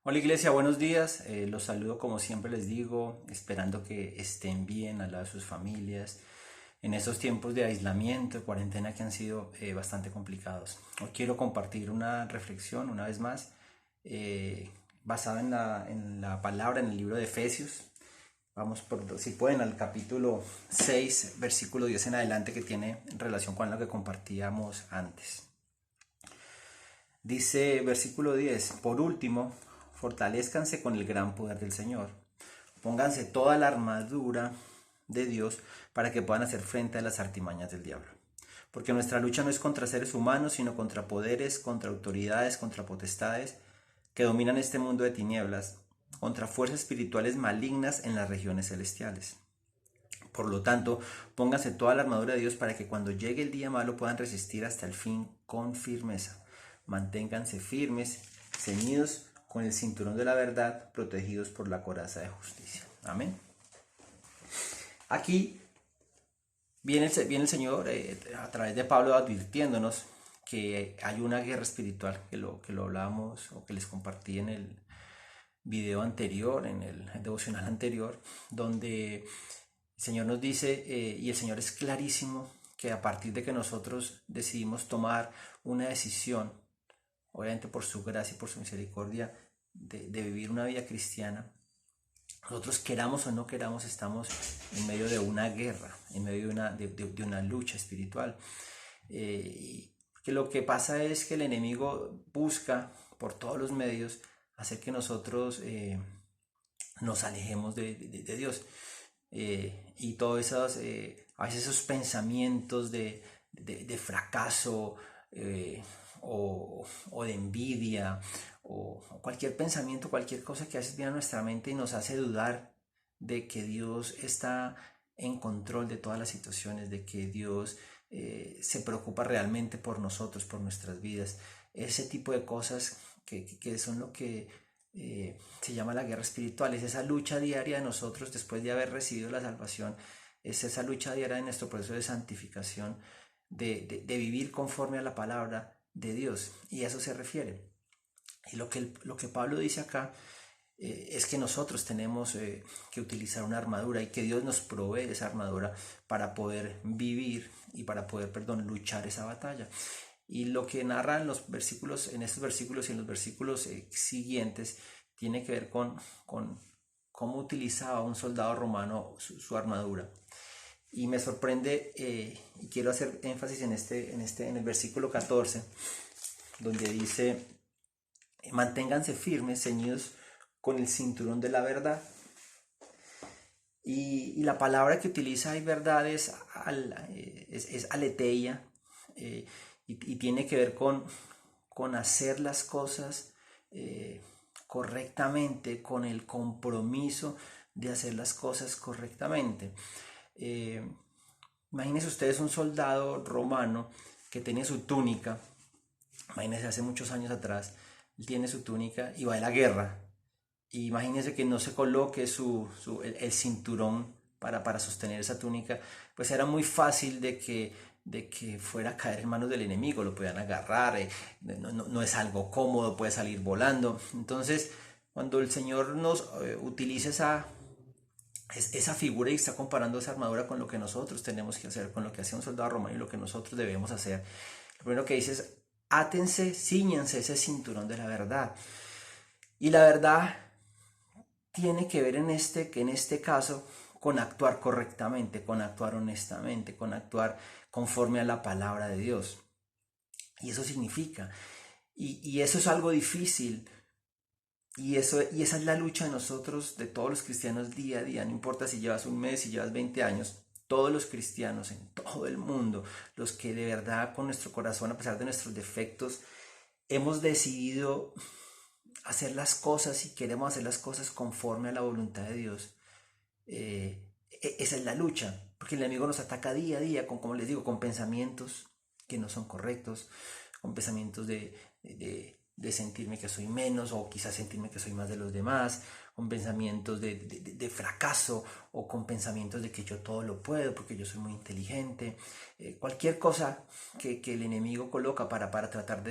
Hola Iglesia, buenos días. Los saludo como siempre les digo, esperando que estén bien al lado de sus familias en estos tiempos de aislamiento, de cuarentena que han sido bastante complicados. Hoy quiero compartir una reflexión una vez más eh, basada en la palabra en el libro de Efesios. Vamos por, si pueden, al capítulo 6, versículo 10 en adelante, que tiene relación con lo que compartíamos antes. Dice versículo 10: por último, fortalézcanse con el gran poder del Señor. Pónganse toda la armadura de Dios para que puedan hacer frente a las artimañas del diablo. Porque nuestra lucha no es contra seres humanos, sino contra poderes, contra autoridades, contra potestades que dominan este mundo de tinieblas, contra fuerzas espirituales malignas en las regiones celestiales. Por lo tanto, pónganse toda la armadura de Dios para que cuando llegue el día malo puedan resistir hasta el fin con firmeza. Manténganse firmes, ceñidos con el cinturón de la verdad, protegidos por la coraza de justicia. Amén. Aquí viene el Señor a través de Pablo advirtiéndonos que hay una guerra espiritual, que lo hablábamos o que les compartí en el video anterior, en el devocional anterior, donde el Señor nos dice, y el Señor es clarísimo, que a partir de que nosotros decidimos tomar una decisión, obviamente por su gracia y por su misericordia, de vivir una vida cristiana, nosotros queramos o no queramos, estamos en medio de una guerra, en medio de una lucha espiritual. Que lo que pasa es que el enemigo busca por todos los medios hacer que nosotros nos alejemos de Dios. Y todos esos, a veces esos pensamientos de fracaso, o de envidia, o cualquier pensamiento, cualquier cosa que a veces viene a nuestra mente y nos hace dudar de que Dios está en control de todas las situaciones, de que Dios se preocupa realmente por nosotros, por nuestras vidas. Ese tipo de cosas que son lo que se llama la guerra espiritual, es esa lucha diaria de nosotros después de haber recibido la salvación, es esa lucha diaria de nuestro proceso de santificación, de vivir conforme a la palabra de Dios, y a eso se refiere. Y lo que Pablo dice acá es que nosotros tenemos que utilizar una armadura y que Dios nos provee esa armadura para poder vivir y para poder, perdón, luchar esa batalla. Y lo que narra en los versículos, en estos versículos y en los versículos siguientes, tiene que ver con cómo utilizaba un soldado romano su armadura. Y me sorprende, y quiero hacer énfasis en el versículo 14, donde dice: manténganse firmes, ceñidos con el cinturón de la verdad. Y la palabra que utiliza ahí, verdad, es aletheia, y tiene que ver con hacer las cosas correctamente, con el compromiso de hacer las cosas correctamente. Eh, Imagínense ustedes un soldado romano que tiene su túnica. Imagínense hace muchos años atrás, él tiene su túnica y va a la guerra. Y imagínense que no se coloque el cinturón para sostener esa túnica, pues era muy fácil de que fuera a caer en manos del enemigo, lo podían agarrar, no es algo cómodo, puede salir volando. Entonces, cuando el Señor nos utiliza esa figura y está comparando esa armadura con lo que nosotros tenemos que hacer, con lo que hacía un soldado romano y lo que nosotros debemos hacer, lo primero que dice es: átense, ciñanse ese cinturón de la verdad. Y la verdad tiene que ver en este caso con actuar correctamente, con actuar honestamente, con actuar conforme a la palabra de Dios. Y eso significa, y eso es algo difícil, y esa es la lucha de nosotros, de todos los cristianos día a día. No importa si llevas un mes, si llevas 20 años, todos los cristianos en todo el mundo, los que de verdad con nuestro corazón, a pesar de nuestros defectos, hemos decidido hacer las cosas y queremos hacer las cosas conforme a la voluntad de Dios. Esa es la lucha, porque el enemigo nos ataca día a día con, como les digo, con pensamientos que no son correctos, con pensamientos de sentirme que soy menos, o quizás sentirme que soy más de los demás, con pensamientos de fracaso, o con pensamientos de que yo todo lo puedo porque yo soy muy inteligente. Cualquier cosa que el enemigo coloca para tratar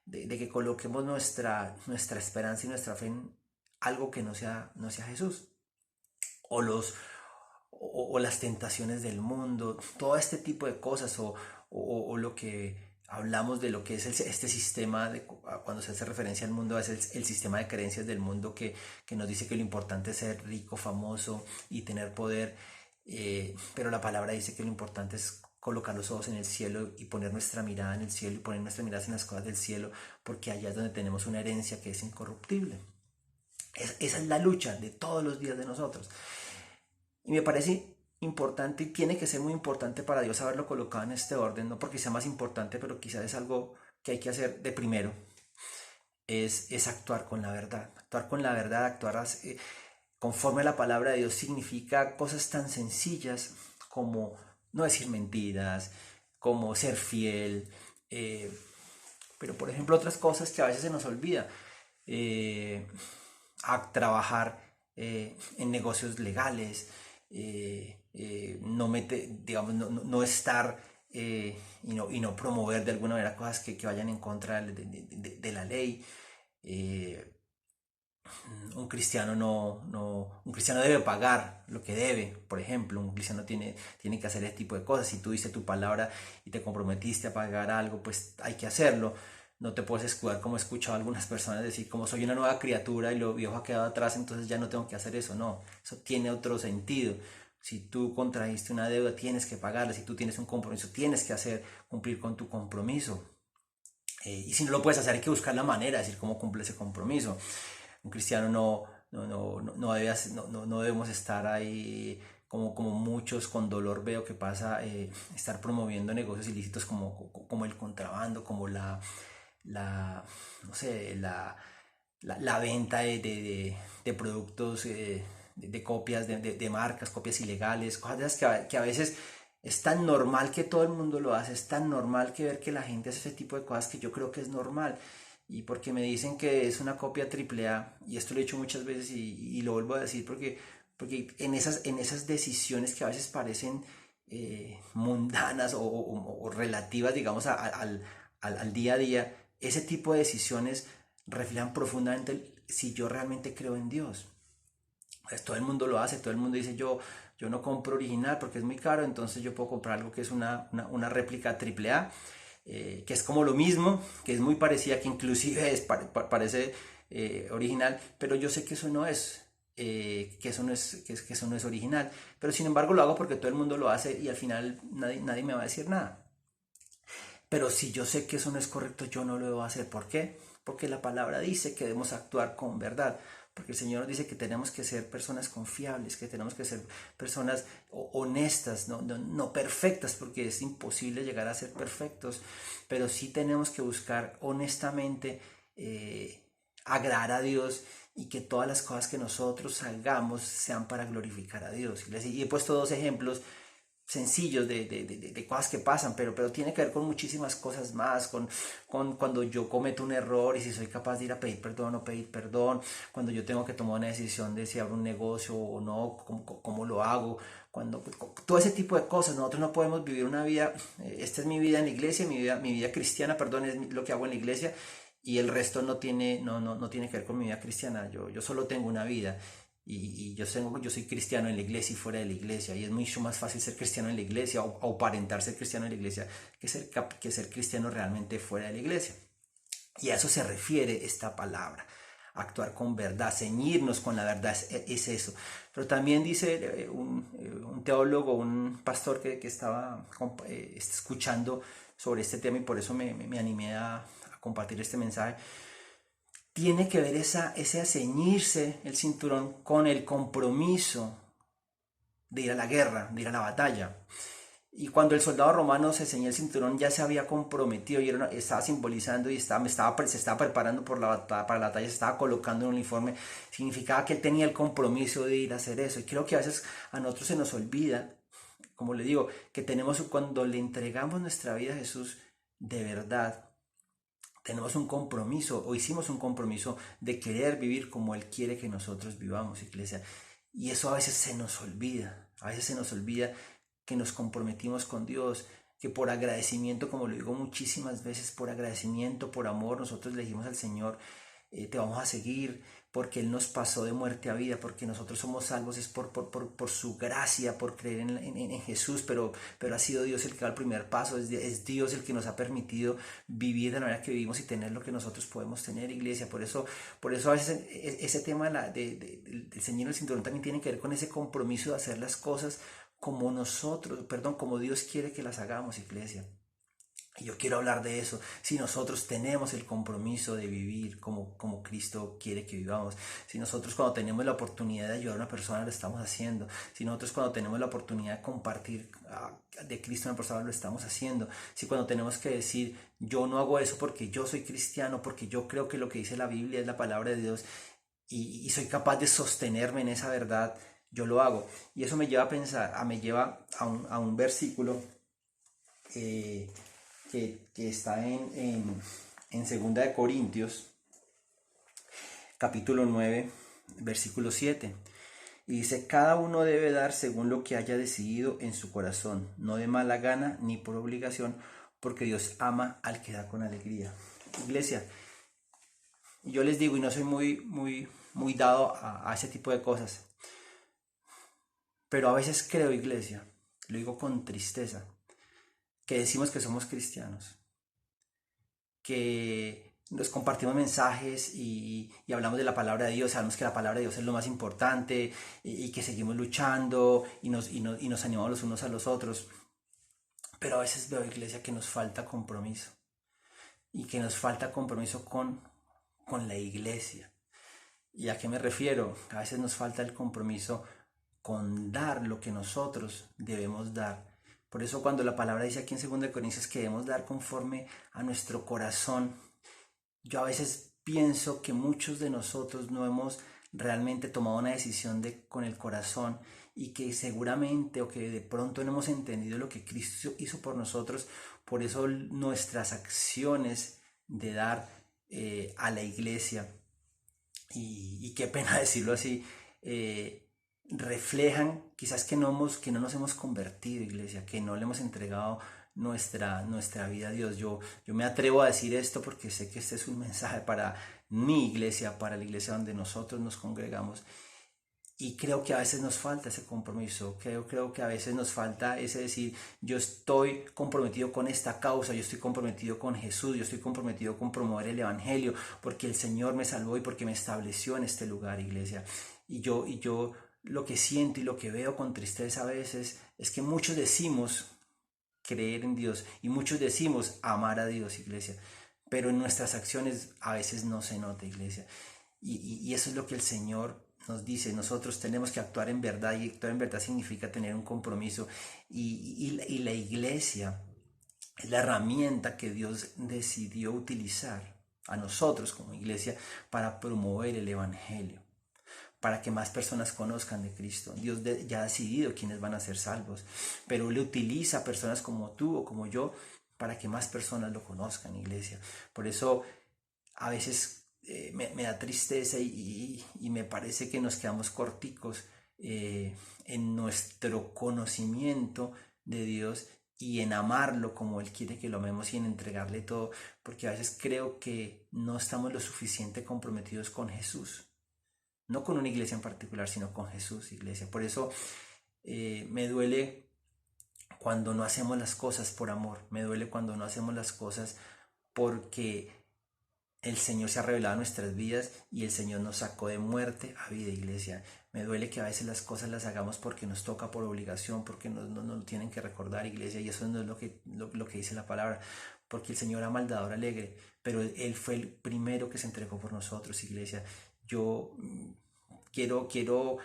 de que coloquemos nuestra esperanza y nuestra fe en algo que no sea Jesús. O las tentaciones del mundo, todo este tipo de cosas, o lo que hablamos de lo que es este sistema, cuando se hace referencia al mundo, es el sistema de creencias del mundo que nos dice que lo importante es ser rico, famoso y tener poder, pero la palabra dice que lo importante es colocar los ojos en el cielo y poner nuestra mirada en el cielo y poner nuestra mirada en las cosas del cielo, porque allá es donde tenemos una herencia que es incorruptible. Esa es la lucha de todos los días de nosotros. Y me parece importante y tiene que ser muy importante para Dios haberlo colocado en este orden, no porque sea más importante, pero quizás es algo que hay que hacer de primero, es actuar con la verdad. Actuar con la verdad, conforme a la palabra de Dios significa cosas tan sencillas como no decir mentiras, como ser fiel, pero por ejemplo otras cosas que a veces se nos olvida, a trabajar en negocios legales, no estar y no promover de alguna manera cosas que vayan en contra de la ley. Un cristiano un cristiano debe pagar lo que debe. Por ejemplo, un cristiano tiene que hacer ese tipo de cosas. Si tú diste tu palabra y te comprometiste a pagar algo, pues hay que hacerlo. No te puedes escudar, como he escuchado a algunas personas decir, como soy una nueva criatura y lo viejo ha quedado atrás, entonces ya no tengo que hacer eso. No, eso tiene otro sentido. Si tú contrajiste una deuda, tienes que pagarla. Si tú tienes un compromiso, tienes que cumplir con tu compromiso. Y si no lo puedes hacer, hay que buscar la manera de decir cómo cumple ese compromiso. Un cristiano no debemos estar ahí como muchos con dolor veo que pasa, estar promoviendo negocios ilícitos como el contrabando, como no sé, la venta de productos, de copias, de marcas, copias ilegales, cosas de esas que a veces es tan normal que todo el mundo lo hace, es tan normal que ver que la gente hace ese tipo de cosas que yo creo que es normal. Y porque me dicen que es una copia AAA, y esto lo he dicho muchas veces y lo vuelvo a decir porque en esas decisiones que a veces parecen mundanas o relativas, digamos, al día a día, ese tipo de decisiones reflejan profundamente si yo realmente creo en Dios. Pues todo el mundo lo hace, todo el mundo dice yo no compro original porque es muy caro, entonces yo puedo comprar algo que es una réplica AAA, que es como lo mismo, que es muy parecida, que inclusive parece original, pero yo sé que eso no es, que eso no es original, pero sin embargo lo hago porque todo el mundo lo hace y al final nadie me va a decir nada. Pero si yo sé que eso no es correcto, yo no lo debo hacer. ¿Por qué? Porque la palabra dice que debemos actuar con verdad. Porque el Señor nos dice que tenemos que ser personas confiables, que tenemos que ser personas honestas, no perfectas, porque es imposible llegar a ser perfectos, pero sí tenemos que buscar honestamente agradar a Dios y que todas las cosas que nosotros hagamos sean para glorificar a Dios. Y he puesto dos ejemplos sencillos de cosas que pasan, pero tiene que ver con muchísimas cosas más, con cuando yo cometo un error y si soy capaz de ir a pedir perdón o pedir perdón, cuando yo tengo que tomar una decisión de si abro un negocio o no, cómo lo hago, todo ese tipo de cosas. Nosotros no podemos vivir una vida, esta es mi vida en la iglesia, mi vida cristiana, perdón, es lo que hago en la iglesia, y el resto no tiene que ver con mi vida cristiana. Yo solo tengo una vida. Y yo soy cristiano en la iglesia y fuera de la iglesia, y es mucho más fácil ser cristiano en la iglesia o aparentar ser cristiano en la iglesia que ser cristiano realmente fuera de la iglesia. Y a eso se refiere esta palabra, actuar con verdad, ceñirnos con la verdad, es eso. Pero también dice un teólogo, un pastor que estaba escuchando sobre este tema, y por eso me animé a compartir este mensaje. Tiene que ver ese ceñirse el cinturón con el compromiso de ir a la guerra, de ir a la batalla. Y cuando el soldado romano se ceñía el cinturón, ya se había comprometido y estaba simbolizando y se estaba preparando para la batalla, se estaba colocando un uniforme. Significaba que él tenía el compromiso de ir a hacer eso. Y creo que a veces a nosotros se nos olvida, como le digo, que cuando le entregamos nuestra vida a Jesús de verdad, tenemos un compromiso o hicimos un compromiso de querer vivir como Él quiere que nosotros vivamos, iglesia. Y eso a veces se nos olvida que nos comprometimos con Dios, que por agradecimiento, como lo digo muchísimas veces, por agradecimiento, por amor, nosotros le dijimos al Señor, te vamos a seguir, porque Él nos pasó de muerte a vida, porque nosotros somos salvos, es por su gracia, por creer en Jesús, pero ha sido Dios el que da el primer paso, es Dios el que nos ha permitido vivir de la manera que vivimos y tener lo que nosotros podemos tener, iglesia. Por eso a veces ese tema del Señor del cinturón también tiene que ver con ese compromiso de hacer las cosas como Dios quiere que las hagamos, iglesia. Y yo quiero hablar de eso. Si nosotros tenemos el compromiso de vivir como Cristo quiere que vivamos, si nosotros cuando tenemos la oportunidad de ayudar a una persona lo estamos haciendo, si nosotros cuando tenemos la oportunidad de compartir de Cristo a una persona lo estamos haciendo, si cuando tenemos que decir yo no hago eso porque yo soy cristiano, porque yo creo que lo que dice la Biblia es la palabra de Dios y soy capaz de sostenerme en esa verdad, yo lo hago. Y eso me lleva a pensar, me lleva a un versículo que está en 2 de Corintios, capítulo 9, versículo 7. Y dice, cada uno debe dar según lo que haya decidido en su corazón, no de mala gana ni por obligación, porque Dios ama al que da con alegría. Iglesia, yo les digo, y no soy muy dado a ese tipo de cosas, pero a veces creo, iglesia, lo digo con tristeza, que decimos que somos cristianos, que nos compartimos mensajes y hablamos de la palabra de Dios, sabemos que la palabra de Dios es lo más importante y que seguimos luchando y nos animamos los unos a los otros. Pero a veces veo, iglesia, que nos falta compromiso y que nos falta compromiso con la iglesia. ¿Y a qué me refiero? A veces nos falta el compromiso con dar lo que nosotros debemos dar. Por eso cuando la palabra dice aquí en 2 Corintios que debemos dar conforme a nuestro corazón, yo a veces pienso que muchos de nosotros no hemos realmente tomado una decisión con el corazón y que seguramente o que de pronto no hemos entendido lo que Cristo hizo por nosotros. Por eso nuestras acciones de dar a la iglesia, y qué pena decirlo así, reflejan quizás que no nos hemos convertido, iglesia, que no le hemos entregado nuestra vida a Dios. Yo me atrevo a decir esto porque sé que este es un mensaje para mi iglesia, para la iglesia donde nosotros nos congregamos. Y creo que a veces nos falta ese compromiso, creo que a veces nos falta ese decir, yo estoy comprometido con esta causa, yo estoy comprometido con Jesús, yo estoy comprometido con promover el Evangelio, porque el Señor me salvó y porque me estableció en este lugar, iglesia. Y yo lo que siento y lo que veo con tristeza a veces es que muchos decimos creer en Dios y muchos decimos amar a Dios, iglesia, pero en nuestras acciones a veces no se nota, iglesia. Y eso es lo que el Señor nos dice, nosotros tenemos que actuar en verdad, y actuar en verdad significa tener un compromiso, y la iglesia es la herramienta que Dios decidió utilizar a nosotros como iglesia para promover el Evangelio, para que más personas conozcan de Cristo. Dios ya ha decidido quiénes van a ser salvos, pero Él utiliza a personas como tú o como yo para que más personas lo conozcan, iglesia. Por eso a veces me da tristeza y me parece que nos quedamos corticos en nuestro conocimiento de Dios y en amarlo como Él quiere que lo amemos y en entregarle todo, porque a veces creo que no estamos lo suficiente comprometidos con Jesús, no con una iglesia en particular, sino con Jesús, iglesia. Por eso me duele cuando no hacemos las cosas por amor, me duele cuando no hacemos las cosas porque el Señor se ha revelado en nuestras vidas y el Señor nos sacó de muerte a vida, iglesia. Me duele que a veces las cosas las hagamos porque nos toca por obligación, porque nos lo tienen que recordar, iglesia, y eso no es lo que dice la palabra, porque el Señor ama al dador alegre, pero Él fue el primero que se entregó por nosotros, iglesia. Yo quiero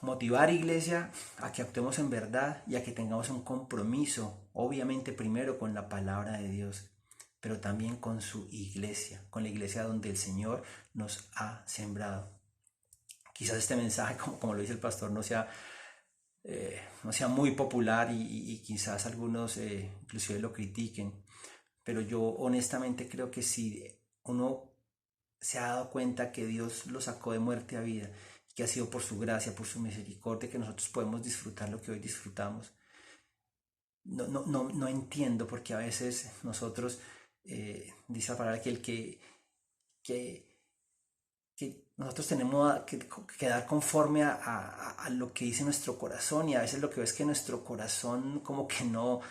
motivar, iglesia, a que actuemos en verdad y a que tengamos un compromiso, obviamente primero con la palabra de Dios, pero también con su iglesia, con la iglesia donde el Señor nos ha sembrado. Quizás este mensaje, como lo dice el pastor, no sea muy popular y quizás algunos inclusive lo critiquen, pero yo honestamente creo que si uno se ha dado cuenta que Dios lo sacó de muerte a vida, que ha sido por su gracia, por su misericordia, que nosotros podemos disfrutar lo que hoy disfrutamos, no entiendo, porque a veces nosotros, dice la palabra que que, que nosotros tenemos que dar conforme a lo que dice nuestro corazón, y a veces lo que ves que nuestro corazón como que no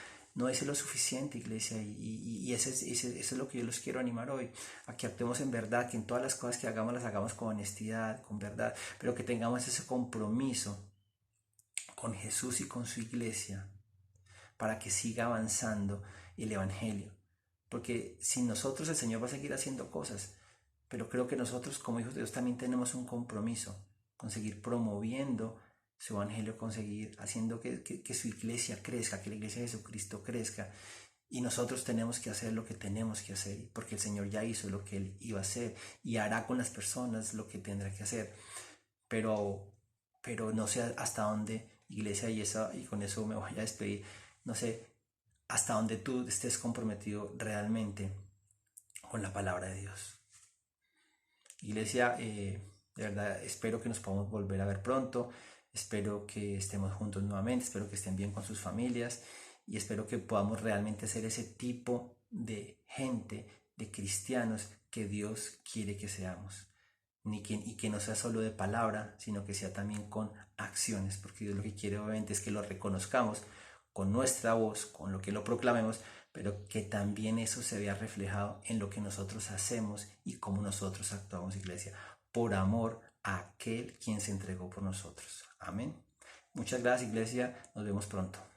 dice lo suficiente, iglesia, y eso es lo que yo los quiero animar hoy, a que actuemos en verdad, que en todas las cosas que hagamos las hagamos con honestidad, con verdad, pero que tengamos ese compromiso con Jesús y con su iglesia para que siga avanzando el Evangelio. Porque sin nosotros el Señor va a seguir haciendo cosas, pero creo que nosotros como hijos de Dios también tenemos un compromiso con seguir promoviendo su Evangelio, con seguir haciendo que su iglesia crezca, que la iglesia de Jesucristo crezca. Y nosotros tenemos que hacer lo que tenemos que hacer, porque el Señor ya hizo lo que Él iba a hacer y hará con las personas lo que tendrá que hacer. Pero, pero no sé hasta dónde, iglesia, y con eso me voy a despedir, no sé hasta dónde tú estés comprometido realmente con la palabra de Dios. Iglesia, de verdad espero que nos podamos volver a ver pronto, espero que estemos juntos nuevamente, espero que estén bien con sus familias y espero que podamos realmente ser ese tipo de gente, de cristianos que Dios quiere que seamos. Y que no sea solo de palabra, sino que sea también con acciones, porque Dios lo que quiere obviamente es que lo reconozcamos con nuestra voz, con lo que lo proclamemos, pero que también eso se vea reflejado en lo que nosotros hacemos y cómo nosotros actuamos, iglesia, por amor a aquel quien se entregó por nosotros. Amén. Muchas gracias, iglesia. Nos vemos pronto.